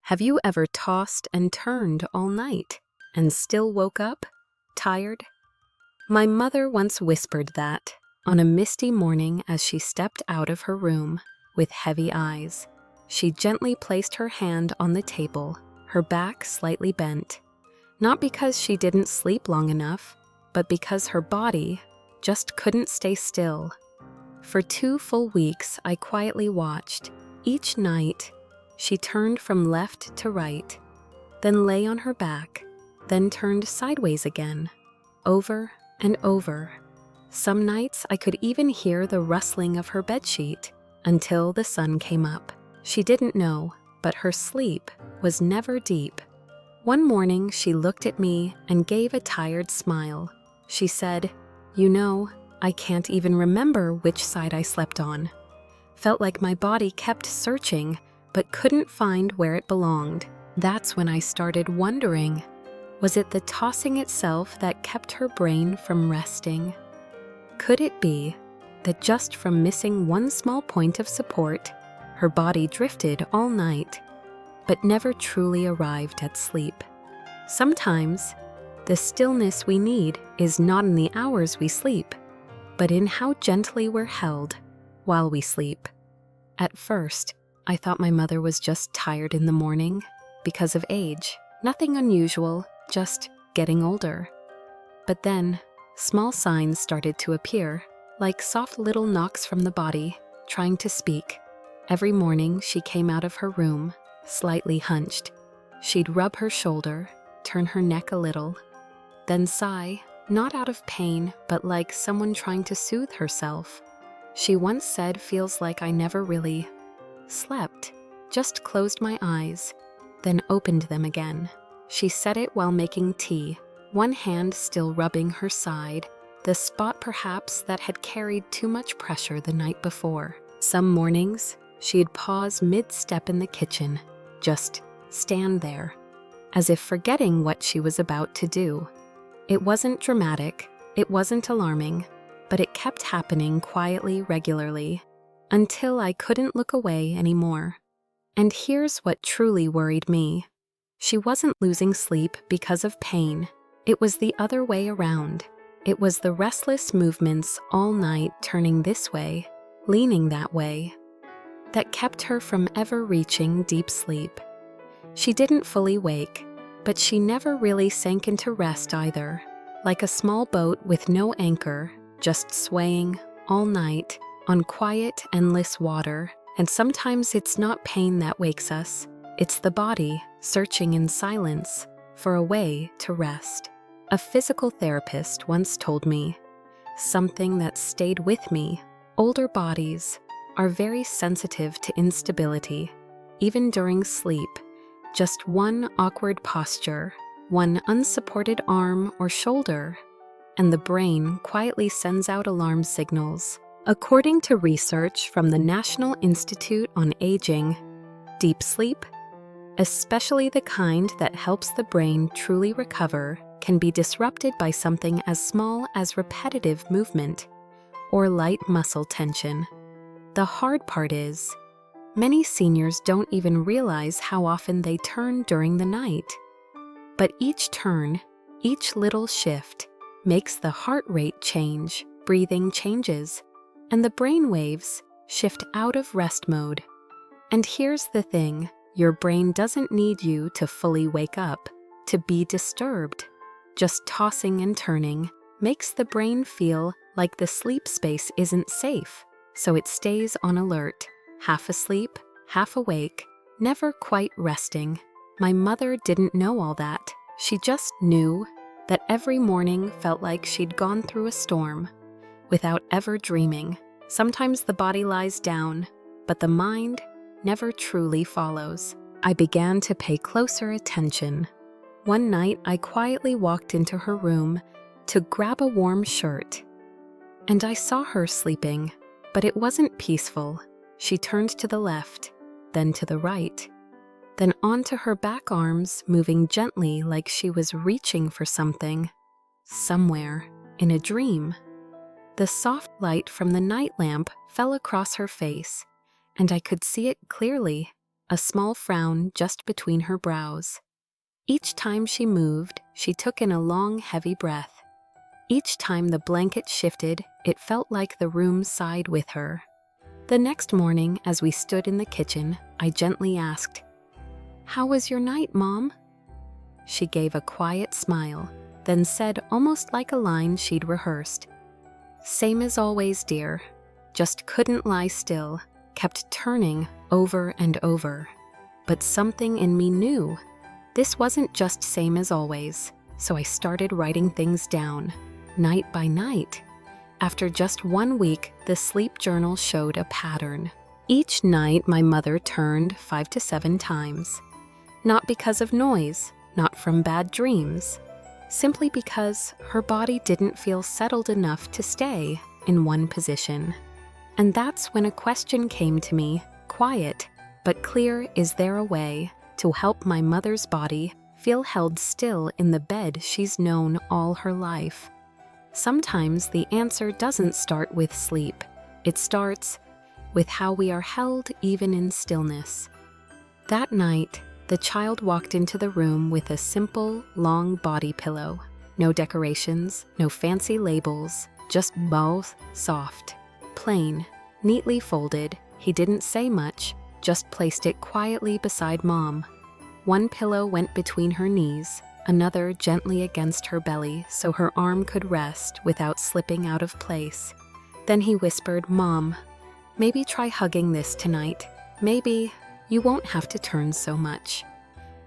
Have you ever tossed and turned all night and still woke up tired? My mother once whispered that on a misty morning as she stepped out of her room with heavy eyes. She gently placed her hand on the table, her back slightly bent, not because she didn't sleep long enough, but because her body just couldn't stay still. For 2 full weeks, I quietly watched. Each night, she turned from left to right, then lay on her back, then turned sideways again, over and over. Some nights I could even hear the rustling of her bedsheet until the sun came up. She didn't know, but her sleep was never deep. One morning she looked at me and gave a tired smile. She said, "You know, I can't even remember which side I slept on." Felt like my body kept searching, but couldn't find where it belonged. That's when I started wondering, was it the tossing itself that kept her brain from resting? Could it be that just from missing one small point of support, her body drifted all night, but never truly arrived at sleep? Sometimes, the stillness we need is not in the hours we sleep, but in how gently we're held while we sleep. At first, I thought my mother was just tired in the morning because of age. Nothing unusual, just getting older. But then, small signs started to appear, like soft little knocks from the body, trying to speak. Every morning she came out of her room, slightly hunched. She'd rub her shoulder, turn her neck a little, then sigh, not out of pain, but like someone trying to soothe herself. She once said, "Feels like I never really slept, just closed my eyes, then opened them again." She said it while making tea, one hand still rubbing her side, the spot perhaps that had carried too much pressure the night before. Some mornings, she'd pause mid-step in the kitchen, just stand there, as if forgetting what she was about to do. It wasn't dramatic, it wasn't alarming, but it kept happening quietly, regularly, until I couldn't look away anymore. And here's what truly worried me. She wasn't losing sleep because of pain. It was the other way around. It was the restless movements all night, turning this way, leaning that way, that kept her from ever reaching deep sleep. She didn't fully wake, but she never really sank into rest either, like a small boat with no anchor, just swaying all night on quiet, endless water. And sometimes it's not pain that wakes us, it's the body searching in silence for a way to rest. A physical therapist once told me, something that stayed with me: older bodies are very sensitive to instability, even during sleep. Just one awkward posture, one unsupported arm or shoulder, and the brain quietly sends out alarm signals. According to research from the National Institute on Aging, deep sleep, especially the kind that helps the brain truly recover, can be disrupted by something as small as repetitive movement or light muscle tension. The hard part is, many seniors don't even realize how often they turn during the night. But each turn, each little shift, makes the heart rate change, breathing changes, and the brain waves shift out of rest mode. And here's the thing, your brain doesn't need you to fully wake up, to be disturbed. Just tossing and turning makes the brain feel like the sleep space isn't safe, so it stays on alert, half asleep, half awake, never quite resting. My mother didn't know all that. She just knew that every morning felt like she'd gone through a storm, without ever dreaming. Sometimes the body lies down, but the mind never truly follows. I began to pay closer attention. One night, I quietly walked into her room to grab a warm shirt, and I saw her sleeping, but it wasn't peaceful. She turned to the left, then to the right, then onto her back arms, moving gently like she was reaching for something, somewhere, in a dream. The soft light from the night lamp fell across her face, and I could see it clearly, a small frown just between her brows. Each time she moved, she took in a long, heavy breath. Each time the blanket shifted, it felt like the room sighed with her. The next morning, as we stood in the kitchen, I gently asked, "How was your night, Mom?" She gave a quiet smile, then said almost like a line she'd rehearsed, "Same as always, dear. Just couldn't lie still, kept turning over and over." But something in me knew this wasn't just same as always, so I started writing things down, night by night. After just 1 week, the sleep journal showed a pattern. Each night, my mother turned 5 to 7 times. Not because of noise, not from bad dreams, simply because her body didn't feel settled enough to stay in one position. And that's when a question came to me, quiet but clear: is there a way to help my mother's body feel held still in the bed she's known all her life? Sometimes the answer doesn't start with sleep. It starts with how we are held even in stillness. That night, the child walked into the room with a simple, long body pillow. No decorations, no fancy labels, just both soft, plain, neatly folded. He didn't say much, just placed it quietly beside Mom. One pillow went between her knees, another gently against her belly so her arm could rest without slipping out of place. Then he whispered, "Mom, maybe try hugging this tonight. Maybe you won't have to turn so much."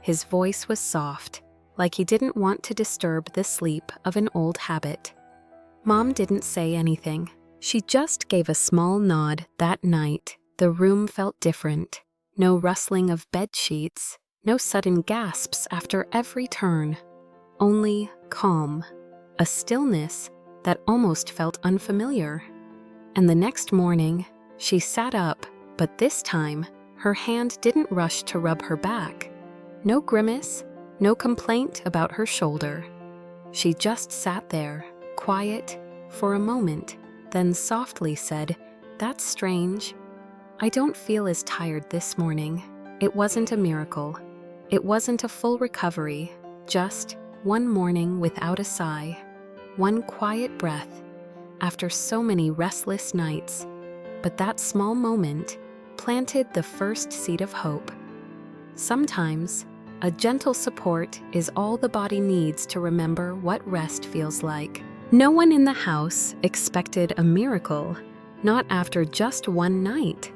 His voice was soft, like he didn't want to disturb the sleep of an old habit. Mom didn't say anything. She just gave a small nod. That night, the room felt different. No rustling of bed sheets, no sudden gasps after every turn. Only calm, a stillness that almost felt unfamiliar. And the next morning, she sat up, but this time, her hand didn't rush to rub her back. No grimace, no complaint about her shoulder. She just sat there, quiet, for a moment, then softly said, "That's strange. I don't feel as tired this morning." It wasn't a miracle. It wasn't a full recovery, just one morning without a sigh, one quiet breath after so many restless nights. But that small moment planted the first seed of hope. Sometimes, a gentle support is all the body needs to remember what rest feels like. No one in the house expected a miracle, not after just one night.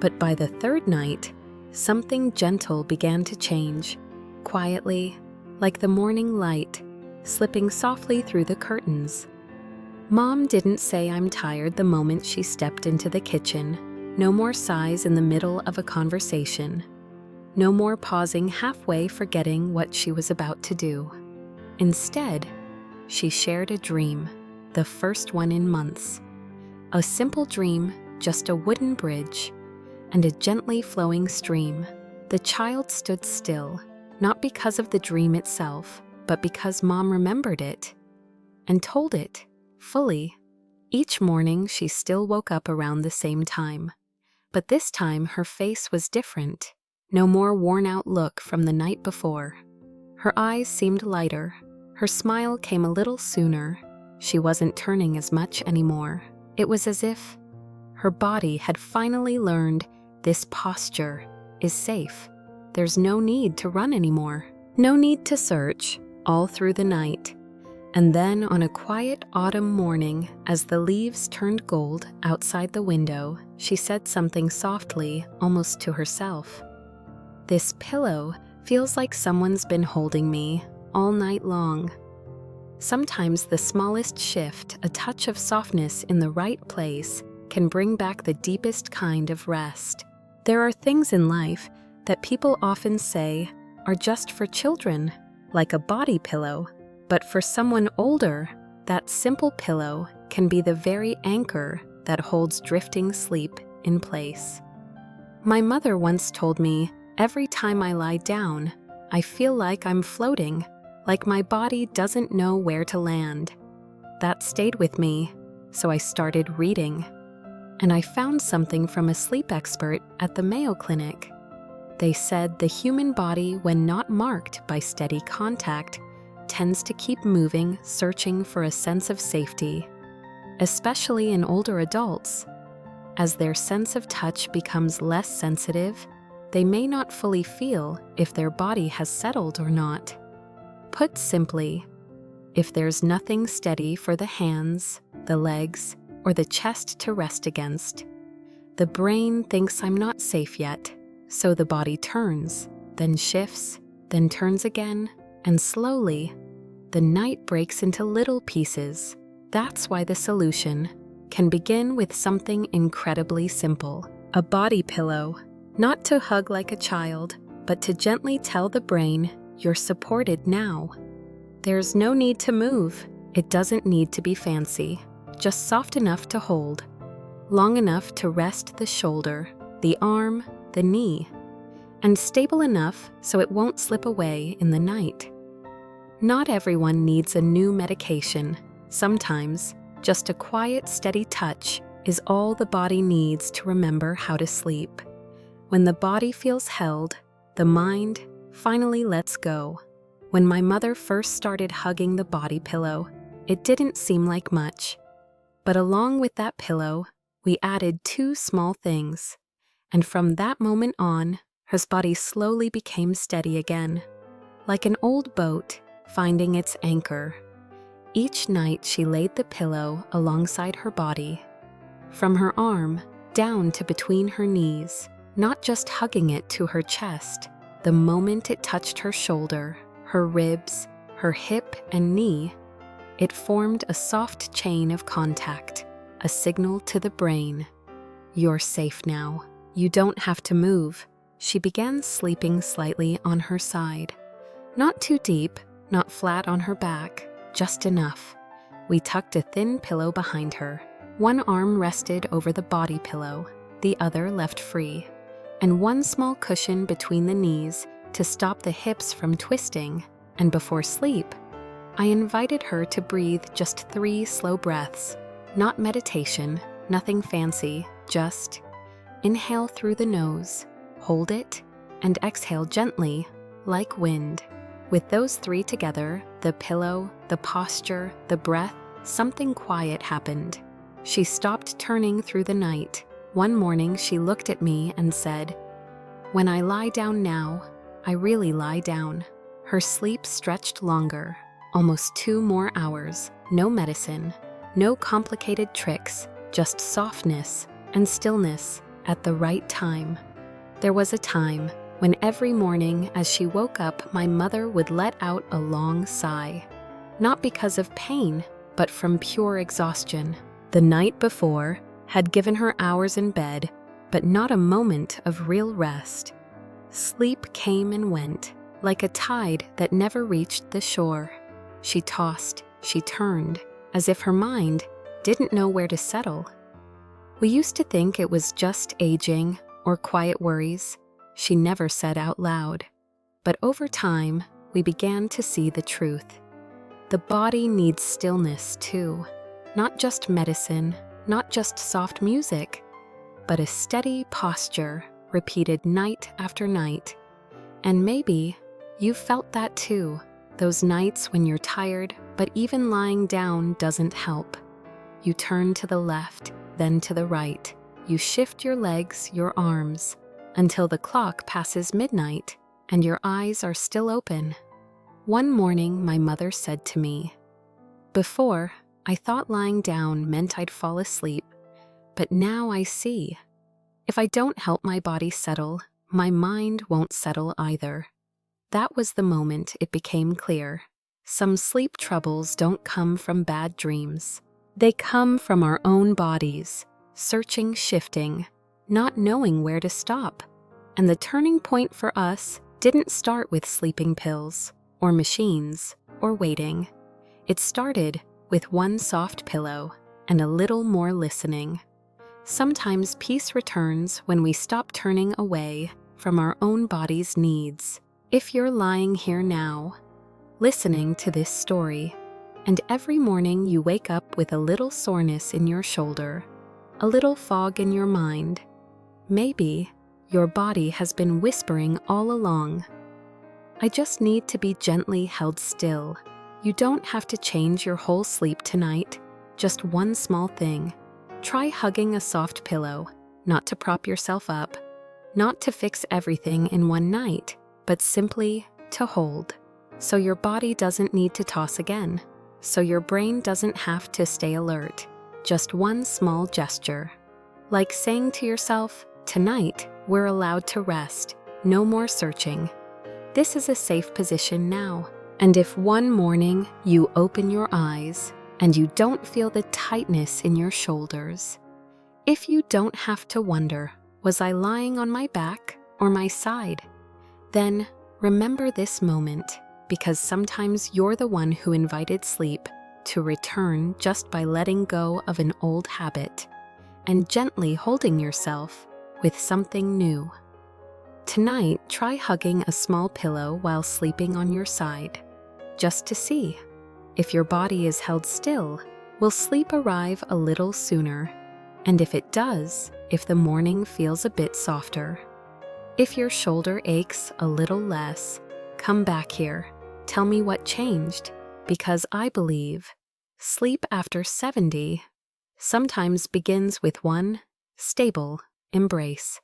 But by the third night, something gentle began to change, quietly, like the morning light, slipping softly through the curtains. Mom didn't say "I'm tired" the moment she stepped into the kitchen. No more sighs in the middle of a conversation. No more pausing halfway, forgetting what she was about to do. Instead, she shared a dream, the first one in months. A simple dream, just a wooden bridge and a gently flowing stream. The child stood still, not because of the dream itself, but because Mom remembered it and told it fully. Each morning, she still woke up around the same time. But this time, her face was different. No more worn-out look from the night before. Her eyes seemed lighter. Her smile came a little sooner. She wasn't turning as much anymore. It was as if her body had finally learned, this posture is safe. There's no need to run anymore. No need to search all through the night. And then on a quiet autumn morning, as the leaves turned gold outside the window, she said something softly, almost to herself. "This pillow feels like someone's been holding me all night long." Sometimes the smallest shift, a touch of softness in the right place, can bring back the deepest kind of rest. There are things in life that people often say are just for children, like a body pillow. But for someone older, that simple pillow can be the very anchor that holds drifting sleep in place. My mother once told me, "Every time I lie down, I feel like I'm floating, like my body doesn't know where to land." That stayed with me, so I started reading. And I found something from a sleep expert at the Mayo Clinic. They said the human body, when not marked by steady contact, tends to keep moving, searching for a sense of safety, especially in older adults. As their sense of touch becomes less sensitive, they may not fully feel if their body has settled or not. Put simply, if there's nothing steady for the hands, the legs, or the chest to rest against, the brain thinks I'm not safe yet, so the body turns, then shifts, then turns again, and slowly, the night breaks into little pieces. That's why the solution can begin with something incredibly simple: a body pillow. Not to hug like a child, but to gently tell the brain, you're supported now. There's no need to move. It doesn't need to be fancy, just soft enough to hold, long enough to rest the shoulder, the arm, the knee, and stable enough so it won't slip away in the night. Not everyone needs a new medication. Sometimes, just a quiet, steady touch is all the body needs to remember how to sleep. When the body feels held, the mind finally lets go. When my mother first started hugging the body pillow, it didn't seem like much. But along with that pillow, we added 2 small things. And from that moment on, her body slowly became steady again, like an old boat finding its anchor. Each night she laid the pillow alongside her body, from her arm down to between her knees, not just hugging it to her chest. The moment it touched her shoulder, her ribs, her hip and knee, it formed a soft chain of contact, a signal to the brain. You're safe now. You don't have to move. She began sleeping slightly on her side. Not too deep, not flat on her back, just enough. We tucked a thin pillow behind her. One arm rested over the body pillow, the other left free, and one small cushion between the knees to stop the hips from twisting. And before sleep, I invited her to breathe just 3 slow breaths. Not meditation, nothing fancy, just inhale through the nose, hold it, and exhale gently, like wind. With those 3 together, the pillow, the posture, the breath, something quiet happened. She stopped turning through the night. One morning she looked at me and said, "When I lie down now, I really lie down." Her sleep stretched longer, almost 2 more hours. No medicine, no complicated tricks, just softness and stillness at the right time. There was a time when every morning as she woke up, my mother would let out a long sigh. Not because of pain, but from pure exhaustion. The night before had given her hours in bed, but not a moment of real rest. Sleep came and went, like a tide that never reached the shore. She tossed, she turned, as if her mind didn't know where to settle. We used to think it was just aging or quiet worries she never said out loud. But over time, we began to see the truth. The body needs stillness too. Not just medicine, not just soft music, but a steady posture repeated night after night. And maybe you've felt that too, those nights when you're tired, but even lying down doesn't help. You turn to the left, then to the right. You shift your legs, your arms, until the clock passes midnight and your eyes are still open. One morning, my mother said to me, "Before, I thought lying down meant I'd fall asleep, but now I see. If I don't help my body settle, my mind won't settle either." That was the moment it became clear. Some sleep troubles don't come from bad dreams. They come from our own bodies, searching, shifting, not knowing where to stop. And the turning point for us didn't start with sleeping pills, or machines, or waiting. It started with one soft pillow and a little more listening. Sometimes peace returns when we stop turning away from our own body's needs. If you're lying here now, listening to this story, and every morning you wake up with a little soreness in your shoulder, a little fog in your mind, maybe your body has been whispering all along. I just need to be gently held still. You don't have to change your whole sleep tonight, just one small thing. Try hugging a soft pillow, not to prop yourself up, not to fix everything in one night, but simply to hold. So your body doesn't need to toss again. So your brain doesn't have to stay alert. Just one small gesture. Like saying to yourself, tonight, we're allowed to rest. No more searching. This is a safe position now. And if one morning you open your eyes and you don't feel the tightness in your shoulders, if you don't have to wonder, was I lying on my back or my side? Then remember this moment, because sometimes you're the one who invited sleep to return just by letting go of an old habit and gently holding yourself with something new. Tonight, try hugging a small pillow while sleeping on your side, just to see. If your body is held still, will sleep arrive a little sooner? And if it does, if the morning feels a bit softer, if your shoulder aches a little less, come back here. Tell me what changed, because I believe sleep after 70 sometimes begins with one stable embrace.